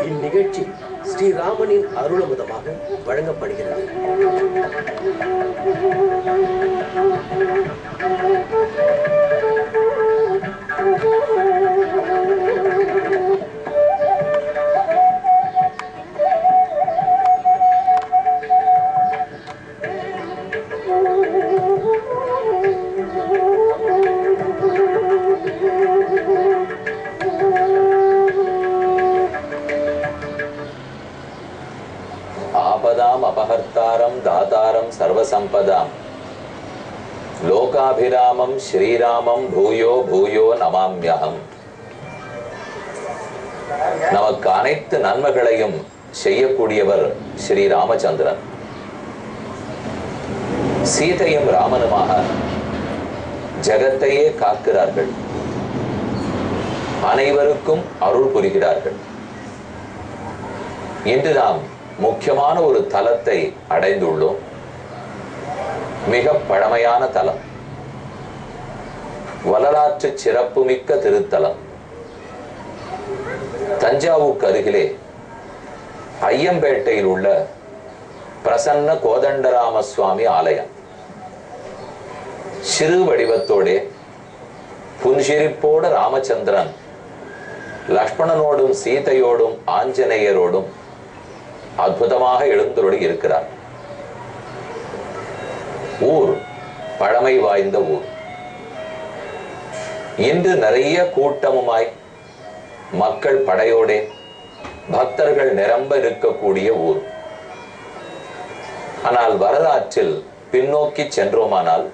இந்நிகழ்ச்சி ஸ்ரீராமனின் அருளமுதமாக வழங்கப்படுகிறது. अपहर्तारं दातारं सर्वसंपदां लोकाभिरामं श्रीरामं भूयो भूयो नमाम्यहम्. நமக்கு அனைத்து நன்மைகளையும் செய்யக்கூடியவர் ஸ்ரீ ராமச்சந்திரன். சீதையும் ராமனுமாக ஜகத்தையே காக்கிறார்கள், அனைவருக்கும் அருள் புரிகிறார்கள். இன்று நாம் முக்கியமான ஒரு தலத்தை அடைந்துள்ளோம். மிக பழமையான தலம், வரலாற்று சிறப்புமிக்க திருத்தலம். தஞ்சாவூருக்கு அருகிலே ஐயம்பேட்டையில் உள்ள பிரசன்ன கோதண்டராம சுவாமி ஆலயம். சிறு வடிவத்தோடே புன்சிரிப்போடு ராமச்சந்திரன் லக்ஷ்மணனோடும் சீதையோடும் ஆஞ்சநேயரோடும் அற்புதமாக எழுந்தருளி இருக்கிறார். ஊர் பழமை வாய்ந்த ஊர். இன்று நிறைய கூட்டமுமாய் மக்கள் படையோடே பக்தர்கள் நிரம்ப இருக்கக்கூடிய ஊர். ஆனால் வரலாற்றில் பின்னோக்கி சென்றோமானால்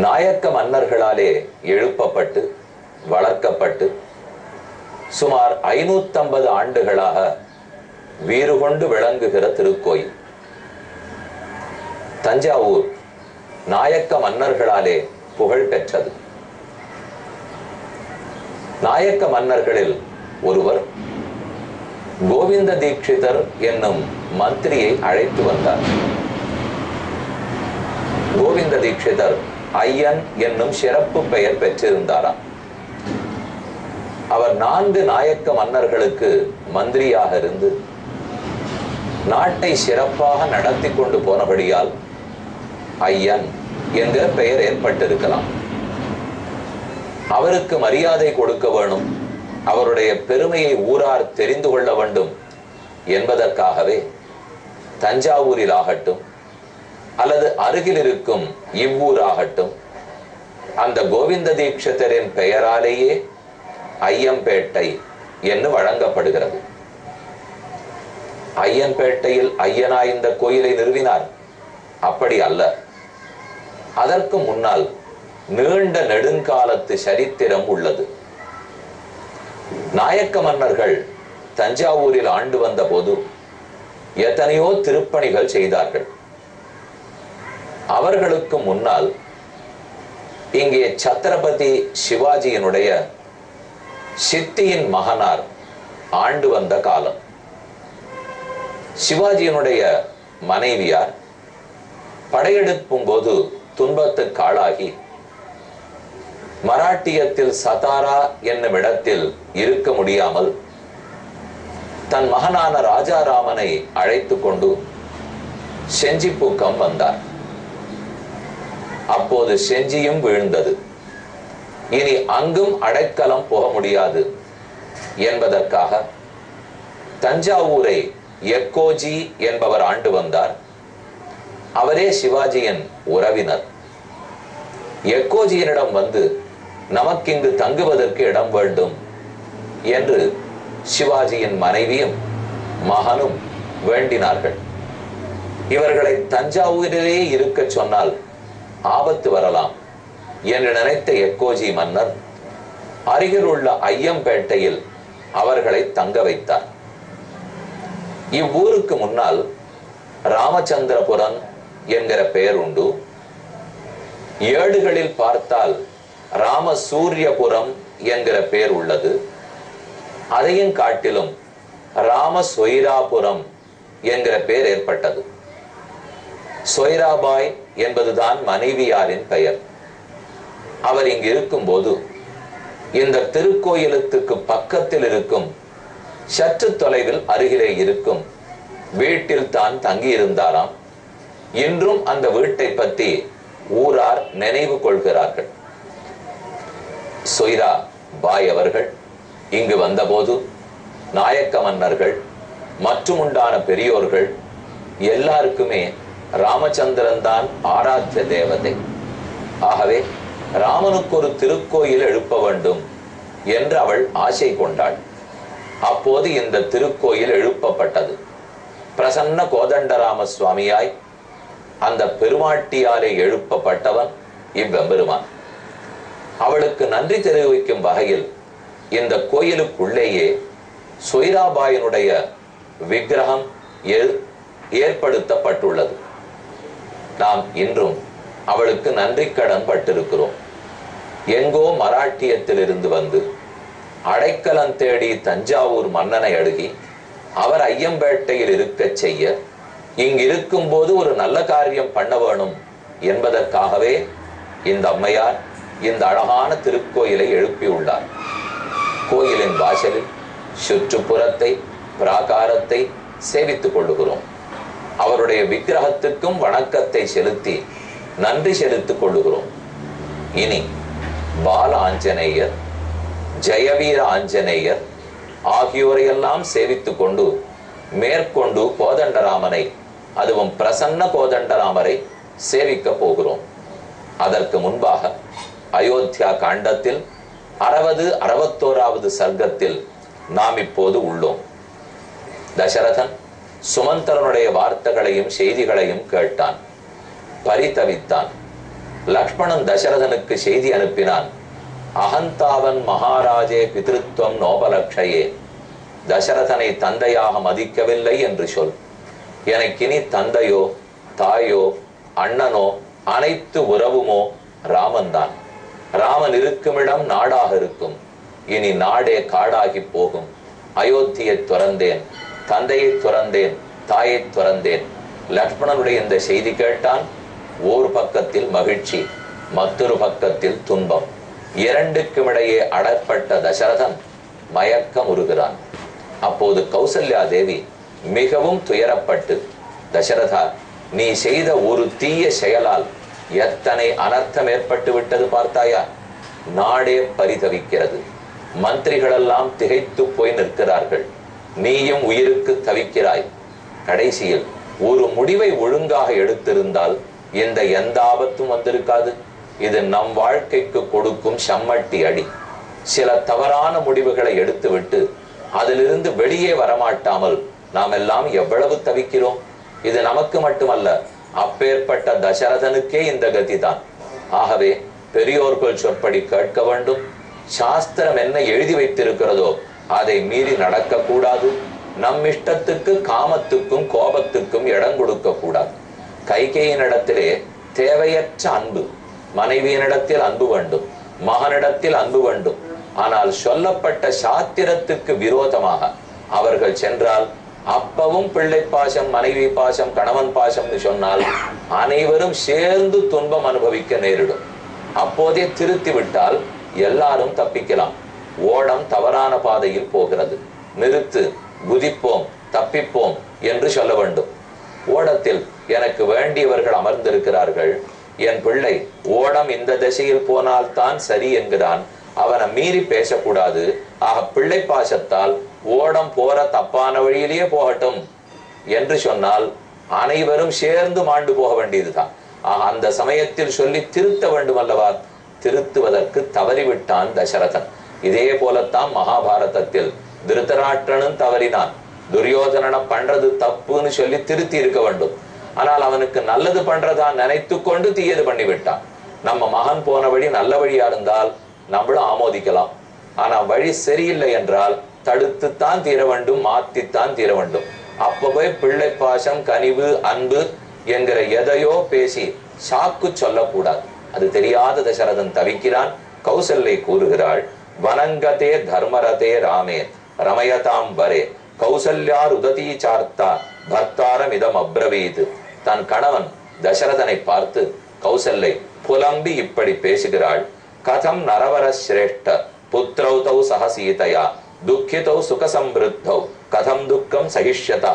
நாயக்க மன்னர்களாலே எழுப்பப்பட்டு வளர்க்கப்பட்டு சுமார் 550 ஆண்டுகளாக வீறு கொண்டு விளங்குகிற திருக்கோயில் தஞ்சாவூர் நாயக்க மன்னர்களாலே புகழ் பெற்றது. நாயக்க மன்னர்களில் ஒருவர் கோவிந்த தீட்சிதர் என்னும் மந்திரியை அழைத்து வந்தார். கோவிந்த தீட்சிதர் ஐயன் என்னும் சிறப்பு பெயர் பெற்றிருந்தாராம். அவர் 4 நாயக்க மன்னர்களுக்கு மந்திரியாக இருந்து நாட்டை சிறப்பாக நடத்தி கொண்டு போனபடியால் ஐயன் என்கிற பெயர் ஏற்பட்டிருக்கலாம். அவருக்கு மரியாதை கொடுக்க வேணும், அவருடைய பெருமையை ஊரார் தெரிந்து கொள்ள வேண்டும் என்பதற்காகவே தஞ்சாவூரில் ஆகட்டும் அல்லது அருகில் இருக்கும் இவ்வூராகட்டும் அந்த கோவிந்த தீட்சிதரின் பெயராலேயே ஐயம்பேட்டை என்று வழங்கப்படுகிறது. ஐயன்பேட்டையில் ஐயனா இந்த கோயிலை நிறுவினார்? அப்படி அல்ல. அதற்கு முன்னால் நீண்ட நெடுங்காலத்து சரித்திரம் உள்ளது. நாயக்க மன்னர்கள் தஞ்சாவூரில் ஆண்டு வந்த போது எத்தனையோ திருப்பணிகள் செய்தார்கள். அவர்களுக்கு முன்னால் இங்கே சத்ரபதி சிவாஜியினுடைய சித்தியின் மகனார் ஆண்டு வந்த காலம். சிவாஜியினுடைய மனைவியார் படையெடுப்பும் போது துன்பத்துக்கு ஆளாகி மராட்டியத்தில் சதாரா என்னும் இடத்தில் இருக்க முடியாமல் தன் மகனான ராஜாராமனை அழைத்து கொண்டு செஞ்சிப்பூக்கம் வந்தார். அப்போது செஞ்சியும் வீழ்ந்தது. இனி அங்கும் அடைக்கலம் போக முடியாது என்பதற்காக தஞ்சாவூரை எக்கோஜி என்பவர் ஆண்டு வந்தார். அவரே சிவாஜியின் உறவினர். எக்கோஜியினிடம் வந்து நமக்கிங்கு தங்குவதற்கு இடம் வேண்டும் என்று சிவாஜியின் மனைவியும் மகனும் வேண்டினார்கள். இவர்களை தஞ்சாவூரிலே இருக்க சொன்னால் ஆபத்து வரலாம் என்று நினைத்த எக்கோஜி மன்னர் அருகில் உள்ள ஐயம்பேட்டையில் அவர்களை தங்க வைத்தார். இவ்வூருக்கு முன்னால் ராமச்சந்திரபுரம் என்கிற பெயர் உண்டு. ஏடுகளில் பார்த்தால் ராமசூரியபுரம் என்கிற பெயர் உள்ளது. அதையும் காட்டிலும் ராமசொய்ராபுரம் என்கிற பெயர் ஏற்பட்டது. சொய்ராபாய் என்பதுதான் மனைவியாரின் பெயர். அவர் இங்கு இருக்கும் போது இந்த திருக்கோயிலுக்கு பக்கத்தில் இருக்கும் சற்று தொலைவில் அருகிலே இருக்கும் வீட்டில் தான் தங்கியிருந்தாராம். இன்றும் அந்த வீட்டை பற்றி ஊரார் நினைவு கொள்கிறார்கள். சொய்ரா பாய் அவர்கள் இங்கு வந்தபோது நாயக்க மன்னர்கள் மற்றும் உண்டான பெரியோர்கள் எல்லாருக்குமே ராமச்சந்திரன் தான் ஆராத்திய தேவதை. ஆகவே ராமனுக்கு ஒரு திருக்கோயில் எழுப்ப வேண்டும் என்று அவள் ஆசை கொண்டாள். அப்போது இந்த திருக்கோயில் எழுப்பப்பட்டது. பிரசன்ன கோதண்டராம சுவாமியாய் அந்த பெருமாட்டியாலே எழுப்பப்பட்டவன் இவ்வெம்பெருமான். அவளுக்கு நன்றி தெரிவிக்கும் வகையில் இந்த கோயிலுக்குள்ளேயே சொய்ராபாயினுடைய விக்கிரகம் ஏற்படுத்தப்பட்டுள்ளது. நாம் இன்றும் அவளுக்கு நன்றி கடன் பட்டிருக்கிறோம். எங்கோ மராட்டியத்திலிருந்து வந்து அடைக்கலம் தேடி தஞ்சாவூர் மன்னனை அணுகி அவர் ஐயம்பேட்டையில் இருக்க செய்ய இங்கிருக்கும் போது ஒரு நல்ல காரியம் பண்ண வேணும் என்பதற்காகவே இந்த அம்மையார் இந்த அழகான திருக்கோயிலை எழுப்பியுள்ளார். கோயிலின் வாசலில் சுற்றுப்புறத்தை பிராகாரத்தை சேவித்துக் கொள்ளுகிறோம். அவருடைய விக்கிரகத்துக்கும் வணக்கத்தை செலுத்தி நன்றி செலுத்திக் கொள்ளுகிறோம். இனி பால ஆஞ்சநேயர், ஜெயவீர ஆஞ்சநேயர் ஆகியோரையெல்லாம் சேவித்துக் கொண்டு மேற்கொண்டு கோதண்டராமனை, அதுவும் பிரசன்ன கோதண்டராமரை சேவிக்க போகிறோம். அதற்கு முன்பாக அயோத்தியா காண்டத்தில் 60, 61வது சர்க்கத்தில் நாம் இப்போது உள்ளோம். தசரதன் சுமந்தரனுடைய வார்த்தைகளையும் செய்திகளையும் கேட்டான், பரிதவித்தான். லக்ஷ்மணன் தசரதனுக்கு செய்தி அனுப்பினான். அகந்தாவன் மகாராஜே பிதிருத்வம் நோபலக்ஷயே, தசரதனை தந்தையாக மதிக்கவில்லை என்று சொல். எனக்கினி தந்தையோ தாயோ அண்ணனோ அனைத்து உறவுமோ ராமன் தான். ராமன் இருக்குமிடம் நாடாக இருக்கும். இனி நாடே காடாகி போகும். அயோத்தியை துறந்தேன், தந்தையை துறந்தேன், தாயை துறந்தேன். லக்ஷ்மணனுடைய இந்த செய்தி கேட்டான். ஒரு பக்கத்தில் மகிழ்ச்சி, மற்றொரு பக்கத்தில் துன்பம். இரண்டுக்கும் இடையே அடற்பட்ட தசரதன் மயக்கம் உருகிறான். அப்போது கௌசல்யா தேவி மிகவும் துயரப்பட்டு, தசரதா, நீ செய்த ஒரு தீய செயலால் எத்தனை அனர்த்தம் ஏற்பட்டு விட்டது பார்த்தாயா? நாடே பரிதவிக்கிறது. மந்திரிகளெல்லாம் திகைத்து போய் நிற்கிறார்கள். நீயும் உயிருக்கு தவிக்கிறாய். கடைசியில் ஒரு முடிவை ஒழுங்காக எடுத்திருந்தால் இந்த எந்த ஆபத்தும் வந்திருக்காது. இது நம் வாழ்க்கைக்கு கொடுக்கும் சம்மட்டி அடி. சில தவறான முடிவுகளை எடுத்துவிட்டு அதிலிருந்து வெளியே வரமாட்டாமல் நாம் எல்லாம் எவ்வளவு தவிக்கிறோம். இது நமக்கு மட்டுமல்ல, அப்பேற்பட்ட தசரதனுக்கே இந்த கதிதான். ஆகவே பெரியோர்கள் சொற்படி கேட்க வேண்டும். சாஸ்திரம் என்ன எழுதி வைத்திருக்கிறதோ அதை மீறி நடக்க கூடாது. நம் இஷ்டத்துக்கு காமத்துக்கும் கோபத்துக்கும் இடம் கொடுக்க கூடாது. கைகேயினிடத்திலே தேவையற்ற அன்பு, மனைவியினிடத்தில் அன்பு வேண்டும், மகனிடத்தில் அன்பு வேண்டும். ஆனால் சொல்லப்பட்ட சாத்திரத்துக்கு விரோதமாக அவர்கள் சென்றால் அப்பவும் பிள்ளை பாசம், மனைவி பாசம், கணவன் பாசம்னு சொன்னால் அனைவரும் சேர்ந்து துன்பம் அனுபவிக்க நேரிடும். அப்போதே திருத்தி விட்டால் எல்லாரும் தப்பிக்கலாம். ஓடம் தவறான பாதையில் போகிறது, நிறுத்து, குதிப்போம், தப்பிப்போம் என்று சொல்ல வேண்டும். ஓடத்தில் எனக்கு வேண்டியவர்கள் அமர்ந்திருக்கிறார்கள். என் பிள்ளை ஓடம் இந்த திசையில் போனால்தான் சரி என்கிறான். அவனை மீறி பேசக்கூடாது. ஆக பிள்ளை பாசத்தால் ஓடம் போற தப்பான வழியிலேயே போகட்டும் என்று சொன்னால் அனைவரும் சேர்ந்து மாண்டு போக வேண்டியதுதான். அந்த சமயத்தில் சொல்லி திருத்த வேண்டும் அல்லவா? திருத்துவதற்கு தவறிவிட்டான் தசரதன். இதே போலத்தான் மகாபாரதத்தில் திருதராஷ்டிரனும் தவறினான். துரியோதனனை பண்றது தப்புன்னு சொல்லி திருத்தி இருக்க வேண்டும். ஆனால் அவனுக்கு நல்லது பண்றதா நினைத்து கொண்டு தீயது பண்ணிவிட்டான். நம்ம மகன் போன வழி நல்ல வழியா இருந்தால் நம்மளும் ஆமோதிக்கலாம். ஆனா வழி சரியில்லை என்றால் தடுத்துத்தான் தீர வேண்டும், மாத்தித்தான் தீர வேண்டும். அப்ப போய் பிள்ளை பாசம், கனிவு, அன்பு என்கிற எதையோ பேசி சாக்கு சொல்லக்கூடாது. அது தெரியாத தசரதன் தவிக்கிறான். கௌசல்யை கூறுகிறாள், வனங்கதே தர்மரதே ராமே ரமயதாம் வரே கௌசல்யார் உததி சார்த்தா பர்த்தாரம் இதம் அப்ரவீது. தன் கணவன் தசரதனை பார்த்து கௌசல்யை புலம்பி இப்படி பேசுகிறாள். கதம் நரவர சிரேஷ்ட புத்திரௌதௌ சக சீதையா துக்கிதோ சுகசம்பிருத்தோ கதம் துக்கம் சகிஷ்யதா.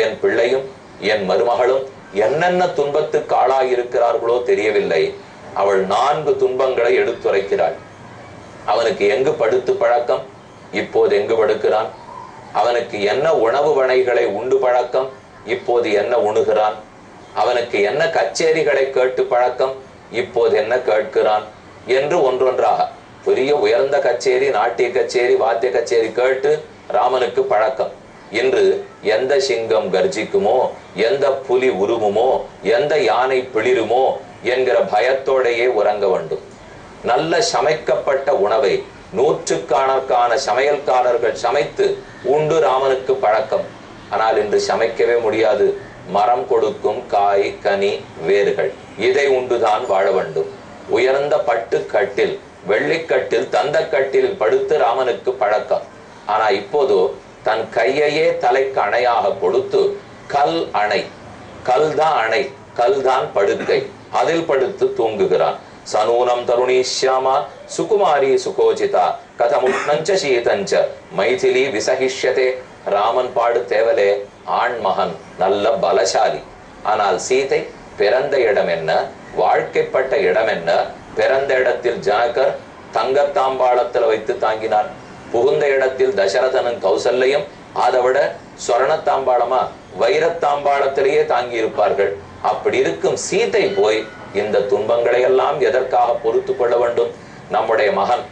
என் பிள்ளையும் என் மருமகளும் என்னென்ன துன்பத்துக்கு ஆளாயிருக்கிறார்களோ தெரியவில்லை. அவள் 4 துன்பங்களை எடுத்துரைக்கிறாள். அவனுக்கு எங்கு படுத்து பழக்கம், இப்போது எங்கு படுக்கிறான். அவனுக்கு என்ன உணவு வனைகளை உண்டு பழக்கம், இப்போது என்ன உண்ணுகிறான். அவனுக்கு என்ன கச்சேரிகளை கேட்டு பழக்கம், இப்போது என்ன கேட்கிறான் என்று ஒன்றொன்றாக பெரிய உயர்ந்த கச்சேரி, நாட்டிய கச்சேரி, வாத்திய கச்சேரி கேட்டு ராமனுக்கு பழக்கம். இன்று எந்த சிங்கம் கர்ஜிக்குமோ, எந்த புலி உருமுமோ, எந்த யானை பிளிருமோ என்கிற பயத்தோடையே உறங்க வேண்டும். நல்ல சமைக்கப்பட்ட உணவை 100கணக்கான சமையல்காரர்கள் சமைத்து உண்டு ராமனுக்கு பழக்கம். ஆனால் இன்று சமைக்கவே முடியாது. மரம் கொடுக்கும் காய், கனி, வேர்கள் இதை உண்டுதான் வாழ வேண்டும். உயர்ந்த பட்டு கட்டில், வெள்ளிக்கட்டில், தந்தக்கட்டில் படுத்து ராமனுக்கு பழக்கம். ஆனா இப்போது தன் கையையே தலைக்கு அணையாக கொடுத்து கல் அணை, கல் தான் அணை, கல் தான் படுக்கை, அதில் படுத்து தூங்குகிறான். சனூனம் தருணீஷ்யாமா சுகுமாரி சுகோஜிதா கதமுக்னஞ்ச சீதஞ்ச மைதிலி விசகிஷ்யதே. ராமன் பாடு தேவலே, ஆண் மகன் நல்ல பலசாலி. ஆனால் சீதை பிறந்த இடம் என்ன, வாழ்க்கைப்பட்ட இடம் என்ன. பிறந்த இடத்தில் ஜனகர் தங்கத்தாம்பாளத்துல வைத்து தாங்கினார். புகுந்த இடத்தில் தசரதனும் கௌசல்யம் அதை விட சொர்ணத்தாம்பாளமா வைரத்தாம்பாளத்திலேயே தாங்கி இருப்பார்கள். அப்படி இருக்கும் சீதை போய் இந்த துன்பங்களை எல்லாம் எதற்காக பொறுத்து கொள்ள வேண்டும்? நம்முடைய மகன்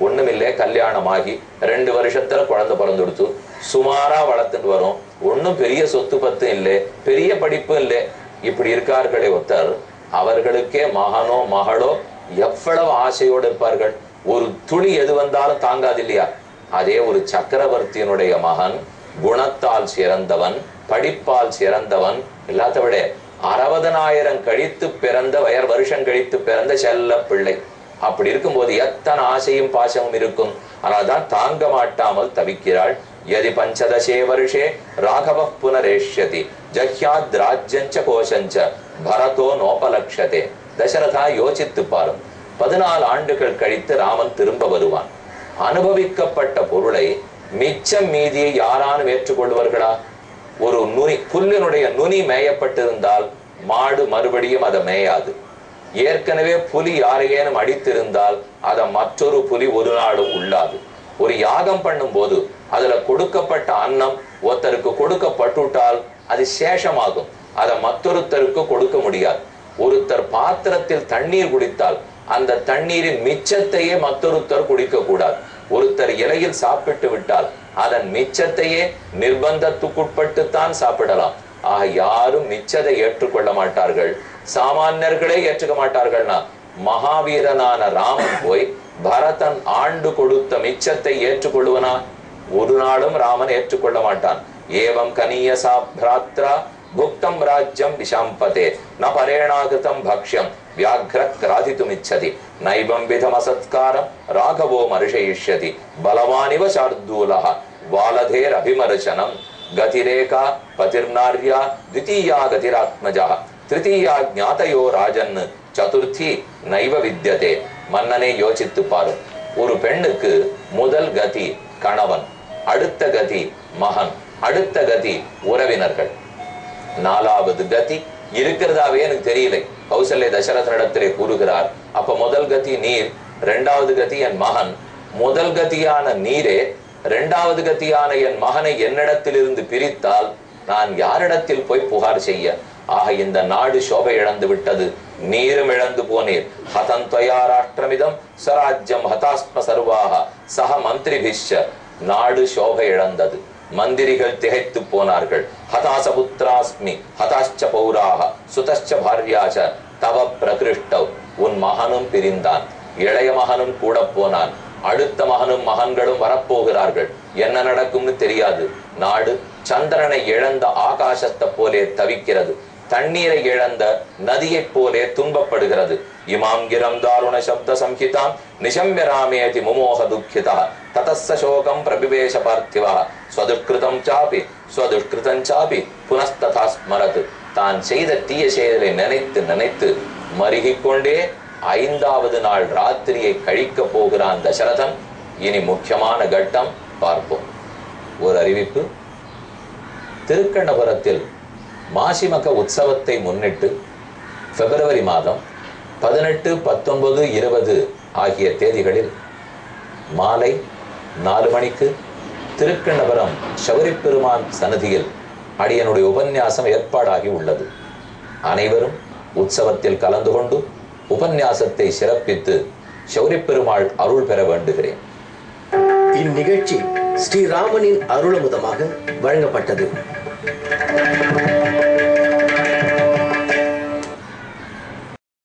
ஒண்ணுமில்லை, கல்யாணமாகி 2 வருஷத்துல குழந்தை பிறந்துடுத்து, சுமாரா வளர்த்துட்டு வரும். ஒன்னும் பெரிய சொத்து பத்து இல்லை, பெரிய படிப்பு இல்லை. இப்படி இருக்கார்களே ஒருத்தர், அவர்களுக்கே மகனோ மகளோ எவ்வளவு ஆசையோடு இருப்பார்கள். ஒரு துளி எது வந்தாலும் தாங்காது இல்லையா? அதே ஒரு சக்கரவர்த்தியினுடைய மகன் குணத்தால் சிறந்தவன், படிப்பால் சிறந்தவன், எல்லாத்த விட 60,000 கழித்து பிறந்த வருஷம் கழித்து பிறந்த செல்ல பிள்ளை. அப்படி இருக்கும்போது எத்தனை ஆசையும் பாசமும் இருக்கும். ஆனால்தான் தாங்க மாட்டாமல் தவிக்கிறாள். யதி பஞ்சதசே வருஷே ராகவ புனரேஷ்யதி ஜஹ்யாத் ராஜ்யஞ்ச கோஷஞ்ச பரதோ நோபலக்ஷதே. தசரதா யோசித்து பாரும். 14 ஆண்டுகள் கழித்து ராமன் திரும்ப வருவான். அனுபவிக்கப்பட்ட பொருளை மிச்சம் மீதியை யாரானும் ஏற்றுக்கொள்வார்களா? ஒரு நுனி, புல்லினுடைய நுனி மேயப்பட்டிருந்தால் மாடு மறுபடியும் அதை மேயாது. ஏற்கனவே புலி யாரையேனும் அடித்திருந்தால் அதை மற்றொரு புலி ஒரு நாளும் உள்ளாது. ஒரு யாகம் பண்ணும் போது அதுல கொடுக்கப்பட்ட அன்னம் ஒருத்தருக்கு கொடுக்கப்பட்டுட்டால் அது சேஷமாகும். அதை மற்றொருத்தருக்கு கொடுக்க முடியாது. ஒருத்தர் பாத்திரத்தில் தண்ணீர் குடித்தால் அந்த தண்ணீரின் மிச்சத்தையே மற்றொருத்தர் குடிக்க கூடாது. ஒருத்தர் இலையில் சாப்பிட்டு விட்டால் அதன் மிச்சத்தையே நிர்பந்தத்துக்குட்பட்டுத்தான் சாப்பிடலாம். ஆக யாரும் மிச்சத்தை ஏற்றுக்கொள்ள மாட்டார்கள். சாமானியர்களே ஏற்றுக்க மாட்டார்கள்னா மகாவீரனான ராமன் போய் பரதன் ஆண்டு கொடுத்த மிச்சத்தை ஏற்றுக்கொள்வனா? ஒரு நாளும் ராமன் ஏற்றுக்கொள்ள மாட்டான். ஏவம் கனியசா பிராத்ரா புக்தம் ராஜ்யம் விஷாம்பதே ந பரேணாகிருதம் பக்ஷ்யம் வியாக்ரக்ராதிதுமிச்சதி நைவம் விதமசத்காரம் ராகவோ மருஷயிஷ்யதி பலவானிவ சார்தூலஹ வாலதேர் அபிமர்சனம் கதிரேகா பதிர்நார்யா த்விதீயா கதிராத்மஜா திருத்தீயா ஞாதயோ ராஜன் சதுர்த்தி நைவ வித்யதே. மன்னனே யோசித்து பாரும். ஒரு பெண்ணுக்கு முதல் கதி கணவன், அடுத்த கதி மகன், அடுத்த கதி உறவினர்கள், 4வது கதி இருக்கிறதாவே எனக்கு தெரியலை. கௌசல்ய தசரதனிடத்திலே கூறுகிறார். அப்ப முதல் கதி நீர், 2வது கதி என் மகன். முதல் கதியான நீரே 2வது கதியான என் மகனை என்னிடத்திலிருந்து பிரித்தால் நான் யாரிடத்தில் போய் புகார் செய்ய? ஆக இந்த நாடு சோபை இழந்து விட்டது, நீரும் இழந்து போனீர். ஹதந்த்வயா ராஷ்டிரமிதம் சராஜ்யம் ஹதாஸ்ம சர்வாக சக மந்திரிபிஷ்ய. நாடு சோபை இழந்தது, மந்திரிகள் திகைத்து போனார்கள். ஹதாசபுத்ராஸ்மி ஹதாச்ச பௌராக சுதச்ச பாரியாச்ச தவ பிரகிருஷ்டவ். உன் மகனும் பிரிந்தான், இளைய மகனும் கூட போனான், அடுத்த மகனும் மகன்களும் வரப்போகிறார்கள். என்ன நடக்கும்னு தெரியாது. நாடு சந்திரனை இழந்த ஆகாசத்தை போலே தவிக்கிறது, தண்ணீரை இழந்த நதியை போலே துன்பப்படுகிறது. இமாம் கிரம் தாருண சப்த சம்ஹிதாம் நிஷம்ய ராமேதி முமோக துக்கிதா ததஸ்ஸ சோகம் பிரபிவேஷ பார்த்திவா ஸ்வதுஷ்கிருதம் சாபி ஸ்வதுஷ்கிருதம் சாபி புனஸ்ததா ஸ்மரத். தான் செய்த தீய செயலை நினைத்து நினைத்து மருகிக்கொண்டே 5வது நாள் ராத்திரியை கழிக்க போகிறான் தசரதன். இனி முக்கியமான கட்டம் பார்ப்போம். ஒரு அறிவிப்பு. திருக்கண்ணபுரத்தில் மாசிமக உற்சவத்தை முன்னிட்டு பிப்ரவரி மாதம் 18, 19, 20 ஆகிய தேதிகளில் மாலை 4 மணிக்கு திருக்கண்ணபுரம் சௌரிப்பெருமான் சன்னதியில் அடியனுடைய உபன்யாசம் ஏற்பாடாகி உள்ளது. அனைவரும் உற்சவத்தில் கலந்து கொண்டு உபன்யாசத்தை சிறப்பித்து சௌரிப்பெருமாள் அருள் பெற வேண்டுகிறேன். இந்நிகழ்ச்சி ஸ்ரீராமனின் அருளமுதமாக வழங்கப்பட்டது.